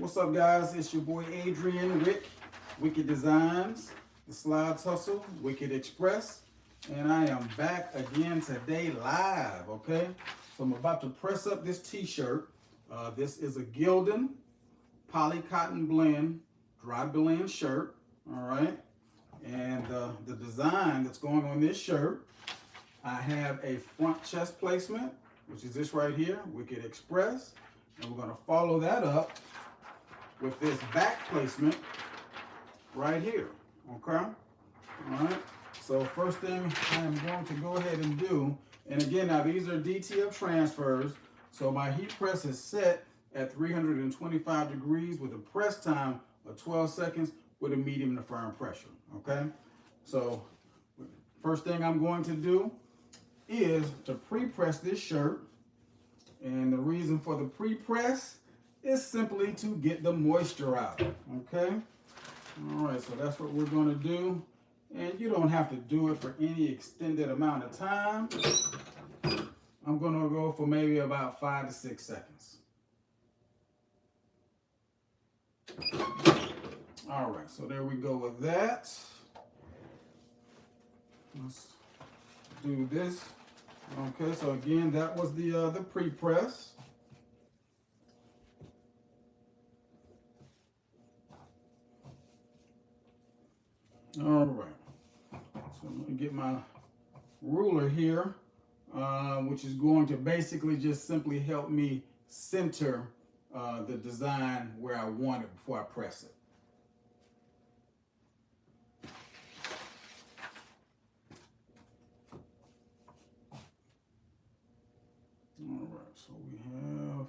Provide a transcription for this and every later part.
What's up, guys? It's your boy Adrian Wick, Wicked Designs, The Slides Hustle, Wicked Express, and I am back again today live, okay? So I'm about to press up this t-shirt. This is a Gildan poly cotton blend dry blend shirt, all right? And the design that's going on this shirt, I have a front chest placement, which is this right here, Wicked Express, and we're gonna follow that up with this back placement right here, okay? All right, so first thing I am going to go ahead and do, and again, now these are DTF transfers, so my heat press is set at 325 degrees with a press time of 12 seconds with a medium to firm pressure, okay? So first thing I'm going to do is to pre-press this shirt, and the reason for the pre-press is simply to get the moisture out, okay? All right, so that's what we're gonna do. And you don't have to do it for any extended amount of time. I'm gonna go for maybe about 5 to 6 seconds. All right, so there we go with that. Let's do this. Okay, so again, that was the pre-press. All right, so I'm going to get my ruler here, which is going to basically just simply help me center the design where I want it before I press it. All right, so we have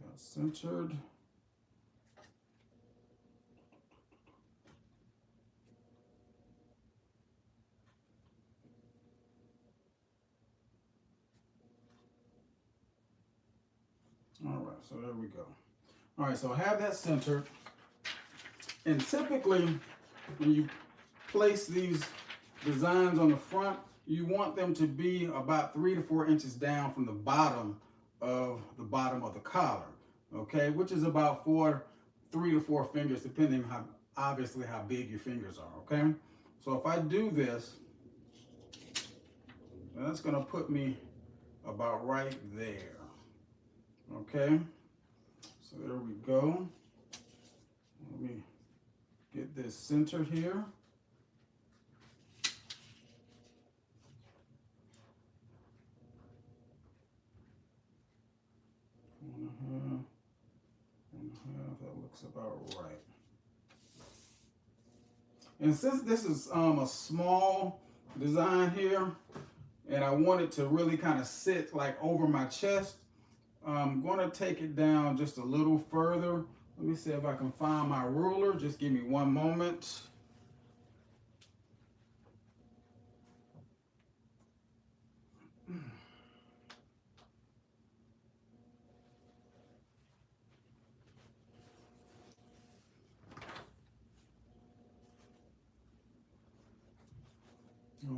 that centered. All right, so there we go. All right, so I have that centered. And typically, when you place these designs on the front, you want them to be about 3 to 4 inches down from the bottom of the collar, okay? Which is about 3 to 4 fingers, depending obviously how big your fingers are, okay? So if I do this, that's gonna put me about right there. Okay, so there we go. Let me get this centered here. One and a half, that looks about right. And since this is a small design here, and I want it to really kind of sit like over my chest, I'm going to take it down just a little further. Let me see if I can find my ruler. Just give me one moment.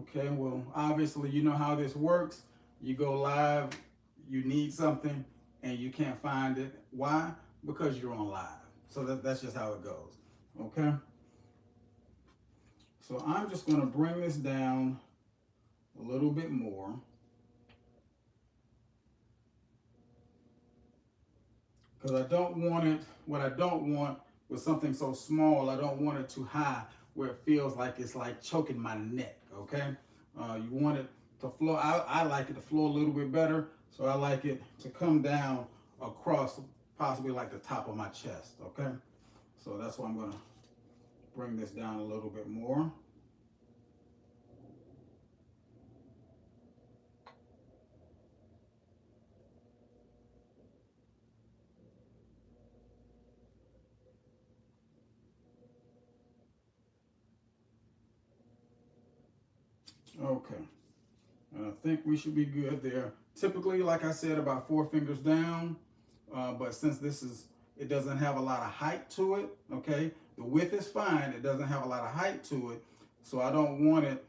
Okay, well, obviously you know how this works. You go live, you need something, and you can't find it. Why? Because you're on live. So that's just how it goes, okay? So I'm just gonna bring this down a little bit more. Because I don't want it, what I don't want with something so small, I don't want it too high where it feels like it's like choking my neck, okay? You want it to flow, I like it to flow a little bit better, so I like it to come down across possibly like the top of my chest, okay? So that's why I'm gonna bring this down a little bit more. Okay, and I think we should be good there. Typically, like I said, about 4 fingers down, but since it doesn't have a lot of height to it, okay? The width is fine, it doesn't have a lot of height to it, so I don't want it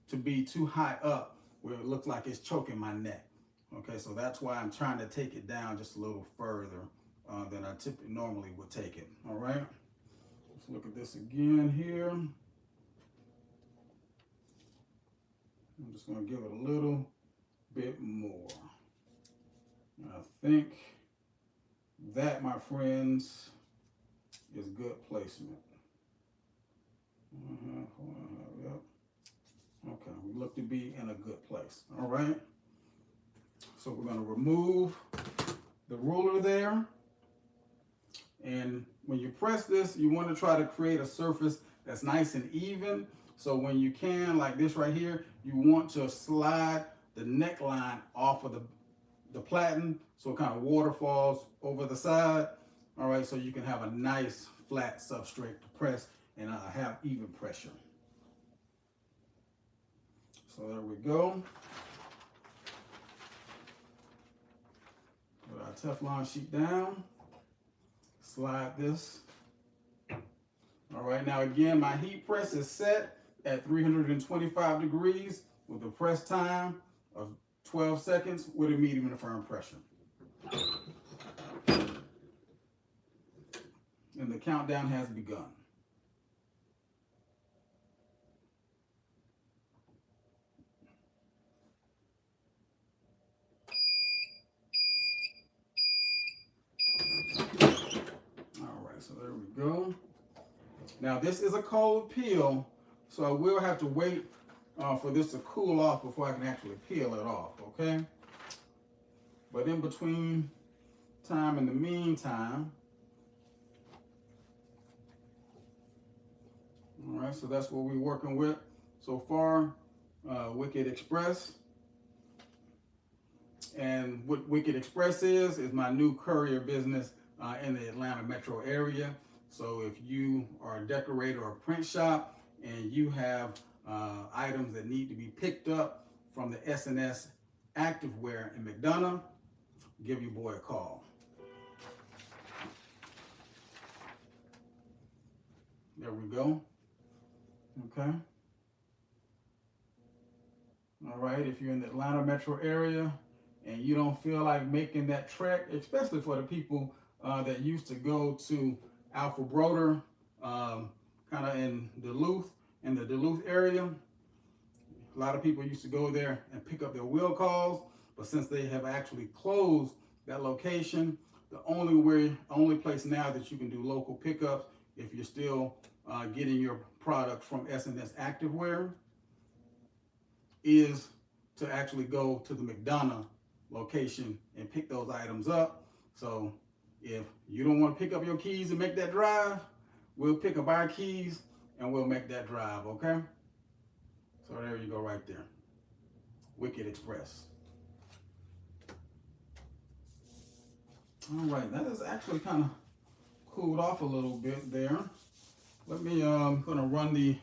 to be too high up where it looks like it's choking my neck, Okay, so that's why I'm trying to take it down just a little further than I typically normally would take it. All right, let's look at this again here. I'm just going to give it a little bit more. I think that, my friends, is good placement. Yep. Okay, we look to be in a good place. All right. So we're going to remove the ruler there. And when you press this, you want to try to create a surface that's nice and even. So when you can, like this right here, you want to slide the neckline off of the platen so it kind of waterfalls over the side. All right, so you can have a nice flat substrate to press and have even pressure. So there we go. Put our Teflon sheet down. Slide this. All right, now again, my heat press is set at 325 degrees with a press time of 12 seconds with a medium and a firm pressure. And the countdown has begun. All right, so there we go. Now this is a cold peel, so I will have to wait for this to cool off before I can actually peel it off, okay? But in between time, in the meantime, all right, so that's what we're working with so far, Wickad Express. And what Wickad Express is my new courier business in the Atlanta metro area. So if you are a decorator or a print shop and you have items that need to be picked up from the S&S Activewear in McDonough, give your boy a call. There we go. Okay. All right, if you're in the Atlanta metro area and you don't feel like making that trek, especially for the people that used to go to Alpha Broder, kind of in the Duluth area. A lot of people used to go there and pick up their wheel calls, but since they have actually closed that location, the only place now that you can do local pickups, if you're still getting your product from S&S Activewear, is to actually go to the McDonough location and pick those items up. So if you don't want to pick up your keys and make that drive, we'll pick up our keys and we'll make that drive, okay? So there you go right there. Wickad Express. All right, that is actually kind of cooled off a little bit there. Let me, I'm gonna run the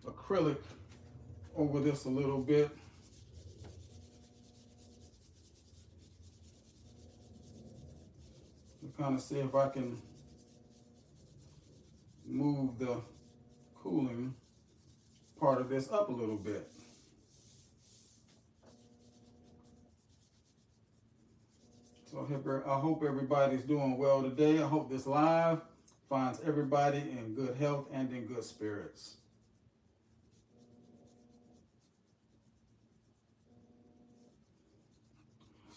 acrylic over this a little bit. To kind of see if I can move the cooling part of this up a little bit. So I hope everybody's doing well today. I hope this live finds everybody in good health and in good spirits.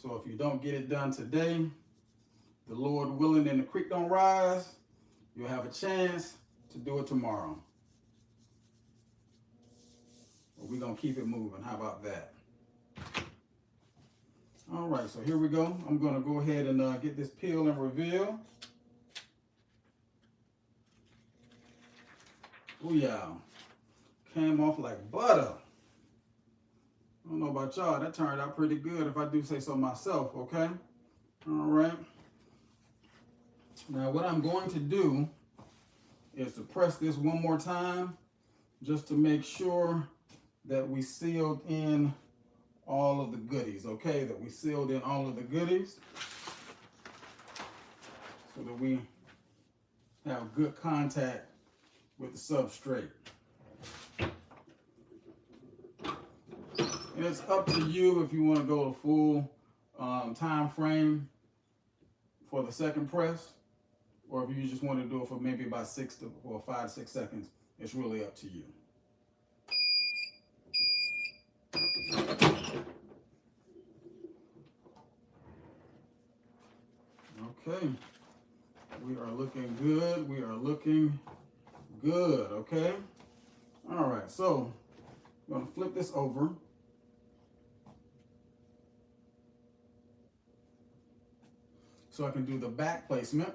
So if you don't get it done today, the Lord willing and the creek don't rise, you'll have a chance to do it tomorrow. But we're going to keep it moving. How about that? All right, so here we go. I'm going to go ahead and get this peel and reveal. Oh yeah, came off like butter. I don't know about y'all, that turned out pretty good if I do say so myself, okay? All right. Now what I'm going to do is to press this one more time just to make sure that we sealed in all of the goodies, okay? That we sealed in all of the goodies so that we have good contact with the substrate. And it's up to you if you want to go a full time frame for the second press, or if you just want to do it for maybe about 5 to 6 seconds, it's really up to you. Okay, we are looking good. We are looking good. Okay. All right, so I'm going to flip this over. So I can do the back placement.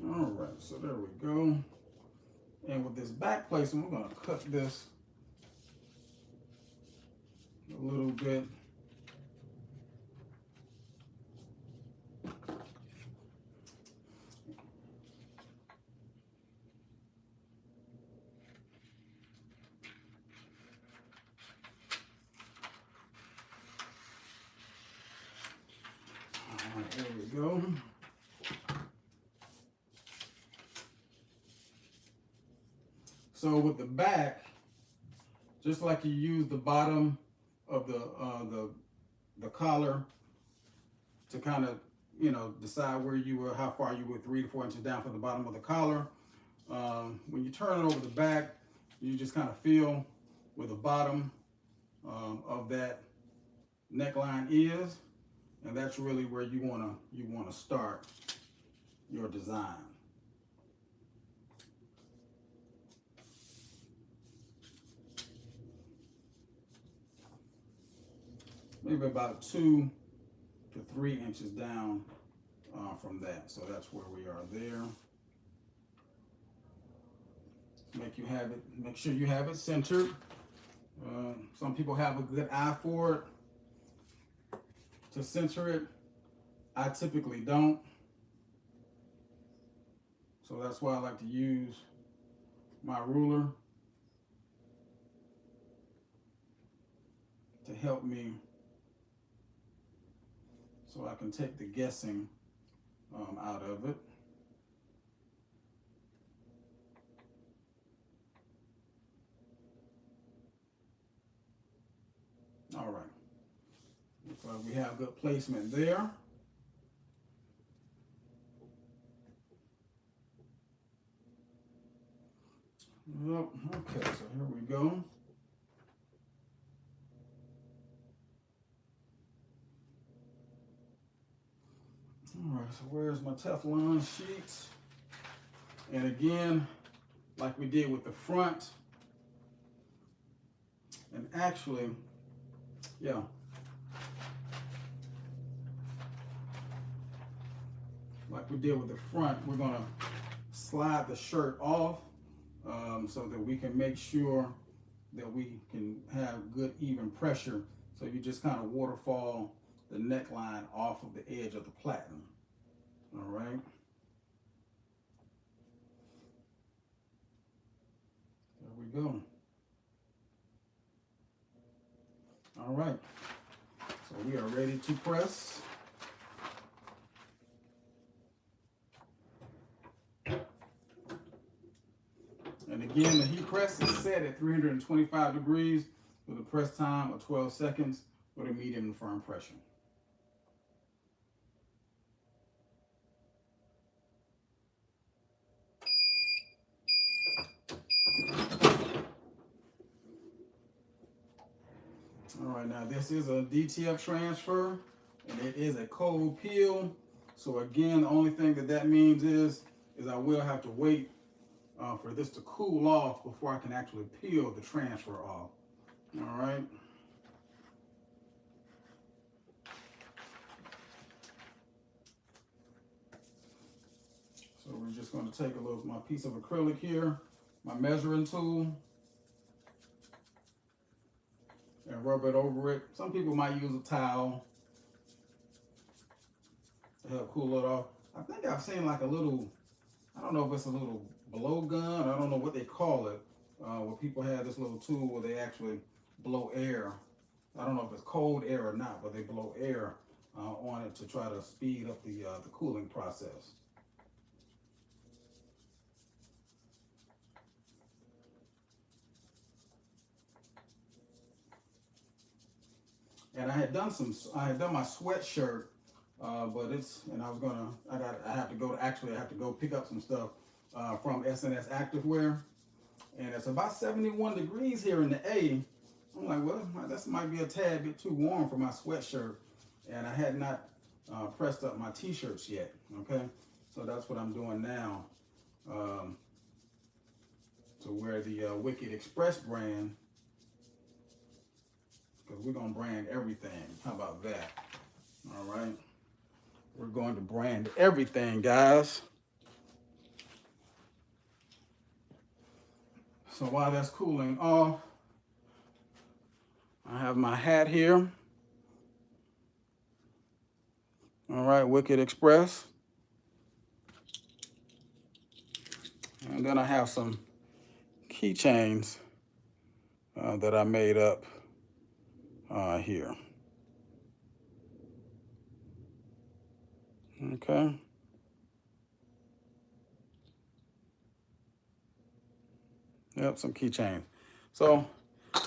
All right, so there we go. And with this back placement, we're going to cut this a little bit. All right, there we go. So with the back, just like you use the bottom of the collar to kind of, you know, decide where you were, how far you were, 3 to 4 inches down from the bottom of the collar. When you turn it over the back, you just kind of feel where the bottom of that neckline is, and that's really where you wanna start your design. Maybe about 2 to 3 inches down from that. So that's where we are there. Make sure you have it centered. Some people have a good eye for it to center it. I typically don't. So that's why I like to use my ruler to help me, so I can take the guessing out of it. All right, looks like we have good placement there. Yep, okay, so here we go. All right, so where's my Teflon sheet? And again, like we did with the front, and actually, yeah, like we did with the front, we're gonna slide the shirt off so that we can make sure that we can have good even pressure. So you just kind of waterfall the neckline off of the edge of the platen. All right. There we go. All right. So we are ready to press. And again, the heat press is set at 325 degrees with a press time of 12 seconds with a medium and firm pressure. All right, now this is a DTF transfer, and it is a cold peel. So again, the only thing that means is I will have to wait for this to cool off before I can actually peel the transfer off. All right. So we're just going to take my piece of acrylic here, my measuring tool, and rub it over it. Some people might use a towel to help cool it off. I think I've seen like a little, I don't know if it's a little blow gun, I don't know what they call it, where people have this little tool where they actually blow air. I don't know if it's cold air or not, but they blow air on it to try to speed up the cooling process. And I had done my sweatshirt, but I have to go pick up some stuff from S&S Activewear, and it's about 71 degrees here in the A. I'm like, well, this might be a tad bit too warm for my sweatshirt, and I had not pressed up my t-shirts yet. Okay, so that's what I'm doing now, to wear the Wickad Express brand, because we're gonna brand everything. How about that? All right, we're going to brand everything, guys. So while that's cooling off, I have my hat here. All right, Wickad Express. And then I have some keychains that I made up here. Okay. Yep, some keychains. So,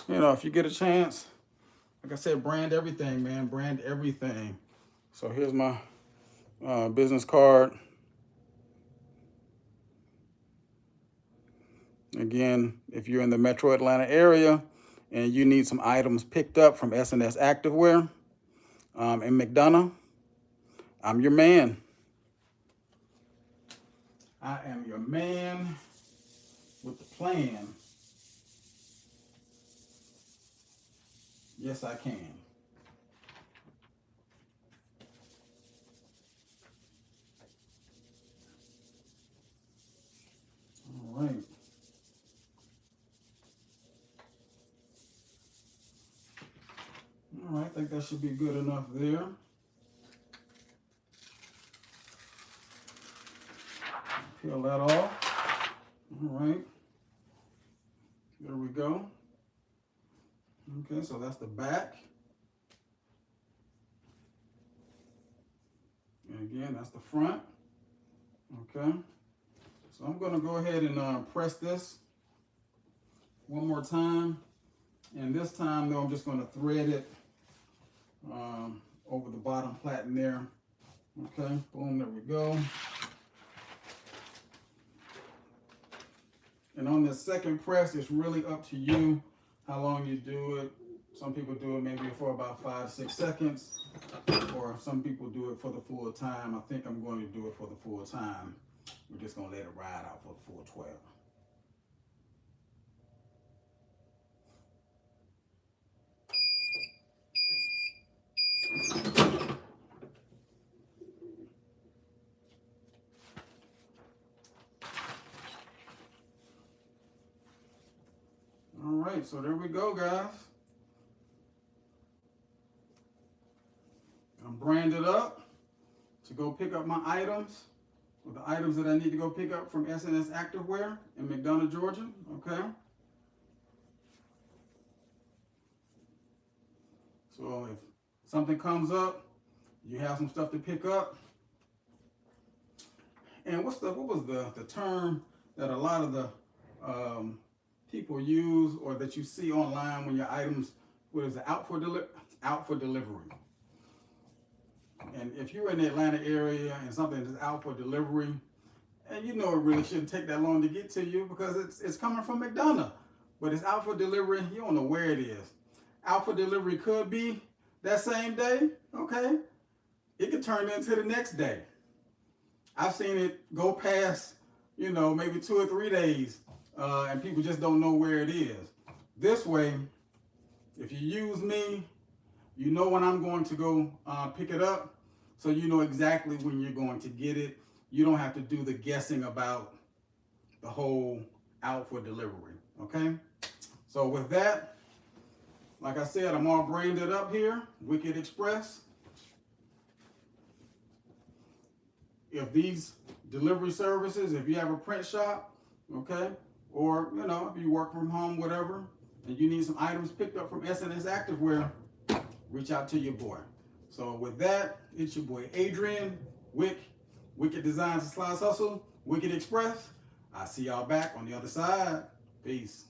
if you get a chance, like I said, brand everything, man. Brand everything. So here's my business card. Again, if you're in the Metro Atlanta area and you need some items picked up from S&S Activewear in McDonough, I'm your man. I am your man with the plan. Yes, I can. All right. All right, I think that should be good enough there. Peel that off. All right. There we go. Okay, so that's the back. And again, that's the front. Okay. So I'm going to go ahead and press this one more time. And this time, though, I'm just going to thread it over the bottom platen there. Okay, boom, there we go. And on this second press, it's really up to you how long you do it. Some people do it maybe for about 5-6 seconds, or some people do it for the full time. I think I'm going to do it for the full time. We're just going to let it ride out for the full 12. All right, so there we go, guys. I'm branded up to go pick up my items, or the items that I need to go pick up from S&S Activewear in McDonough, Georgia. Okay. So if something comes up, you have some stuff to pick up. And what was the term that a lot of the people use, or that you see online when your items, what is it, out for delivery? And if you're in the Atlanta area and something is out for delivery, and it really shouldn't take that long to get to you because it's coming from McDonough, but it's out for delivery, you don't know where it is. Out for delivery could be that same day, okay? It could turn into the next day. I've seen it go past, maybe 2 or 3 days, and people just don't know where it is. This way, if you use me, you know when I'm going to go pick it up, so you know exactly when you're going to get it. You don't have to do the guessing about the whole out for delivery, okay? So with that, like I said, I'm all branded up here, Wickad Express. If these delivery services, if you have a print shop, okay, or, if you work from home, whatever, and you need some items picked up from S&S Activewear, reach out to your boy. So with that, it's your boy Adrian, Wickad Designs and Slides Hustle, Wickad Express. I'll see y'all back on the other side. Peace.